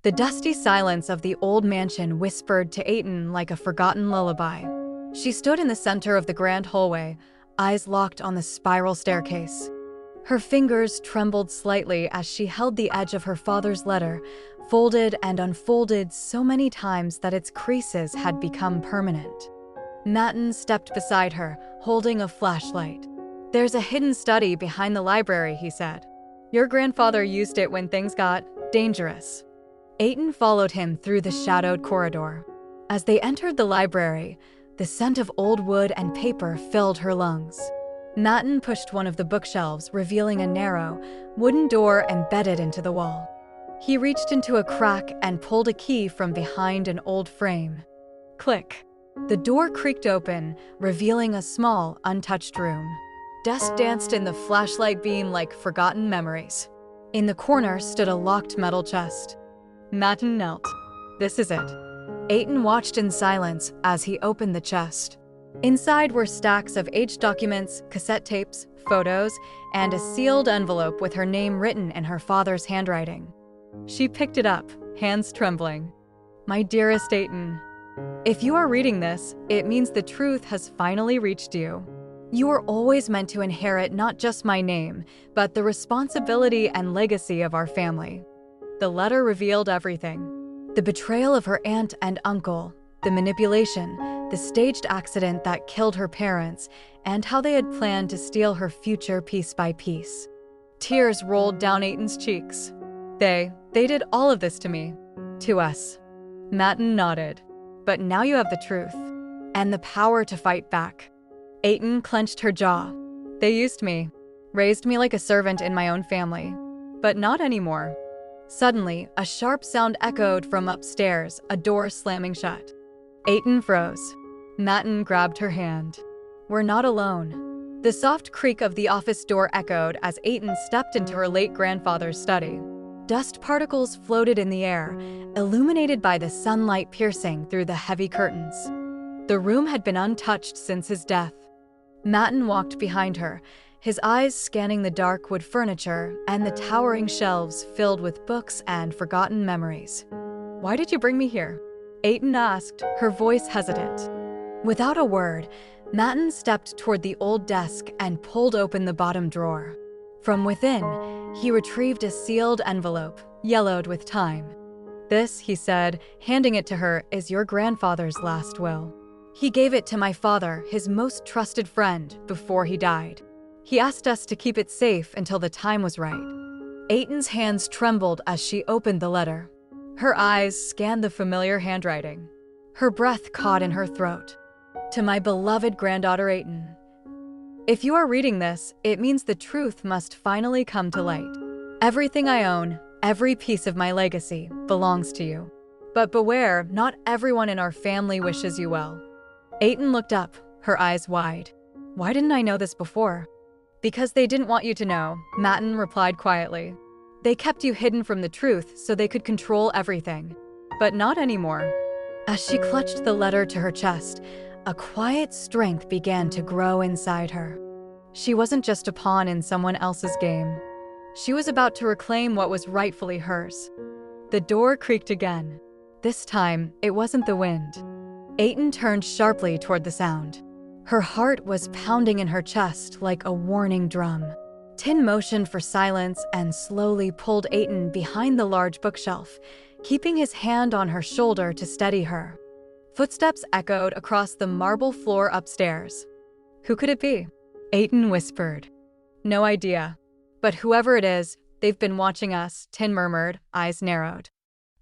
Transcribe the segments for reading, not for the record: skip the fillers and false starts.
The dusty silence of the old mansion whispered to Aiton like a forgotten lullaby. She stood in the center of the grand hallway, eyes locked on the spiral staircase. Her fingers trembled slightly as she held the edge of her father's letter, folded and unfolded so many times that its creases had become permanent. Matten stepped beside her, holding a flashlight. "There's a hidden study behind the library," he said. "Your grandfather used it when things got dangerous." Aiton followed him through the shadowed corridor. As they entered the library, the scent of old wood and paper filled her lungs. Matten pushed one of the bookshelves, revealing a narrow, wooden door embedded into the wall. He reached into a crack and pulled a key from behind an old frame. Click. The door creaked open, revealing a small, untouched room. Dust danced in the flashlight beam like forgotten memories. In the corner stood a locked metal chest. Matten knelt. "This is it." Aiton watched in silence as he opened the chest. Inside were stacks of aged documents, cassette tapes, photos, and a sealed envelope with her name written in her father's handwriting. She picked it up, hands trembling. "My dearest Aiton, if you are reading this, it means the truth has finally reached you. You were always meant to inherit not just my name, but the responsibility and legacy of our family." The letter revealed everything. The betrayal of her aunt and uncle, the manipulation, the staged accident that killed her parents, and how they had planned to steal her future piece by piece. Tears rolled down Aiton's cheeks. They did all of this to me. To us. Matten nodded. "But now you have the truth. And the power to fight back." Aiton clenched her jaw. "They used me. Raised me like a servant in my own family. But not anymore." Suddenly, a sharp sound echoed from upstairs, a door slamming shut. Aiton froze. Matten grabbed her hand. "We're not alone." The soft creak of the office door echoed as Aiton stepped into her late grandfather's study. Dust particles floated in the air, illuminated by the sunlight piercing through the heavy curtains. The room had been untouched since his death. Matten walked behind her, his eyes scanning the dark wood furniture and the towering shelves filled with books and forgotten memories. "Why did you bring me here?" Aiton asked, her voice hesitant. Without a word, Matten stepped toward the old desk and pulled open the bottom drawer. From within, he retrieved a sealed envelope, yellowed with time. "This," he said, handing it to her, "is your grandfather's last will. He gave it to my father, his most trusted friend, before he died. He asked us to keep it safe until the time was right." Aiton's hands trembled as she opened the letter. Her eyes scanned the familiar handwriting. Her breath caught in her throat. "To my beloved granddaughter Aiton. If you are reading this, it means the truth must finally come to light. Everything I own, every piece of my legacy, belongs to you. But beware, not everyone in our family wishes you well." Aiton looked up, her eyes wide. "Why didn't I know this before?" "Because they didn't want you to know," Matten replied quietly. "They kept you hidden from the truth so they could control everything. But not anymore." As she clutched the letter to her chest, a quiet strength began to grow inside her. She wasn't just a pawn in someone else's game. She was about to reclaim what was rightfully hers. The door creaked again. This time, it wasn't the wind. Aiton turned sharply toward the sound. Her heart was pounding in her chest like a warning drum. Tin motioned for silence and slowly pulled Aiton behind the large bookshelf, keeping his hand on her shoulder to steady her. Footsteps echoed across the marble floor upstairs. "Who could it be?" Aiton whispered. "No idea. But whoever it is, they've been watching us," Tin murmured, eyes narrowed.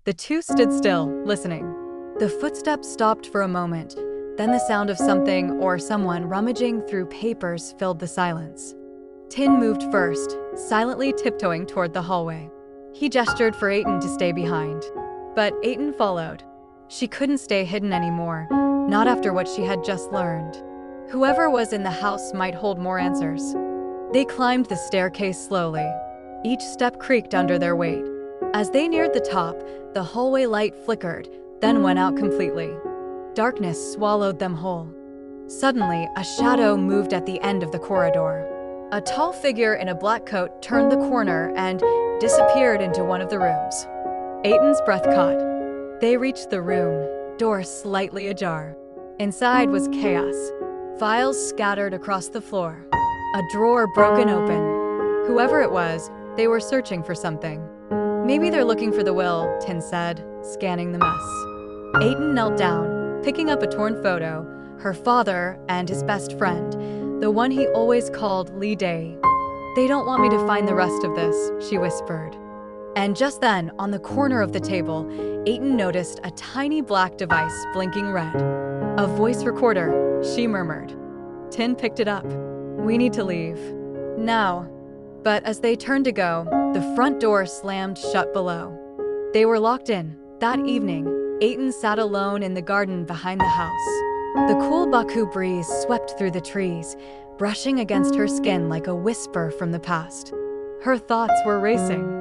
The two stood still, listening. The footsteps stopped for a moment. Then the sound of something or someone rummaging through papers filled the silence. Tin moved first, silently tiptoeing toward the hallway. He gestured for Aiton to stay behind. But Aiton followed. She couldn't stay hidden anymore, not after what she had just learned. Whoever was in the house might hold more answers. They climbed the staircase slowly. Each step creaked under their weight. As they neared the top, the hallway light flickered, then went out completely. Darkness swallowed them whole. Suddenly, a shadow moved at the end of the corridor. A tall figure in a black coat turned the corner and disappeared into one of the rooms. Aiton's breath caught. They reached the room, door slightly ajar. Inside was chaos. Files scattered across the floor. A drawer broken open. Whoever it was, they were searching for something. Maybe they're looking for the will, Tin said, scanning the mess. Aiton knelt down, picking up a torn photo, her father and his best friend, the one he always called Lee Day. They don't want me to find the rest of this, she whispered. And just then, on the corner of the table, Aiton noticed a tiny black device blinking red. A voice recorder, she murmured. Tin picked it up. We need to leave. Now. But as they turned to go, the front door slammed shut below. They were locked in. That evening, Aiton sat alone in the garden behind the house. The cool Baku breeze swept through the trees, brushing against her skin like a whisper from the past. Her thoughts were racing.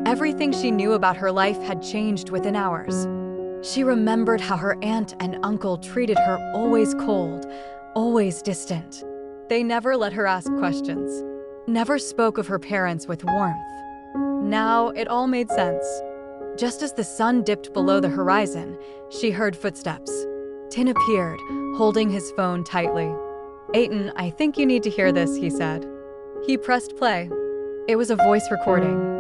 Everything she knew about her life had changed within hours. She remembered how her aunt and uncle treated her always cold, always distant. They never let her ask questions, never spoke of her parents with warmth. Now it all made sense. Just as the sun dipped below the horizon, she heard footsteps. Tin appeared, holding his phone tightly. Aiton, I think you need to hear this, he said. He pressed play. It was a voice recording.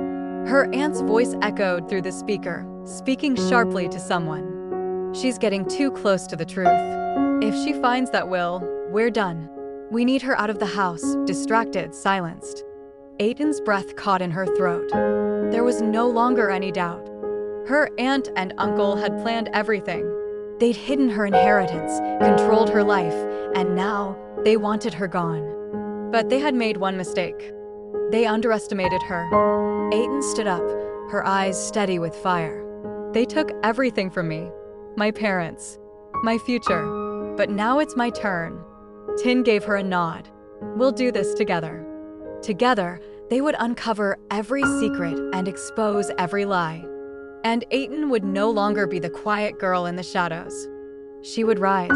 Her aunt's voice echoed through the speaker, speaking sharply to someone. She's getting too close to the truth. If she finds that will, we're done. We need her out of the house, distracted, silenced. Aiton's breath caught in her throat. There was no longer any doubt. Her aunt and uncle had planned everything. They'd hidden her inheritance, controlled her life, and now they wanted her gone. But they had made one mistake. They underestimated her. Aiton stood up, her eyes steady with fire. They took everything from me. My parents. My future. But now it's my turn. Tin gave her a nod. We'll do this together. Together, they would uncover every secret and expose every lie. And Aiton would no longer be the quiet girl in the shadows. She would rise.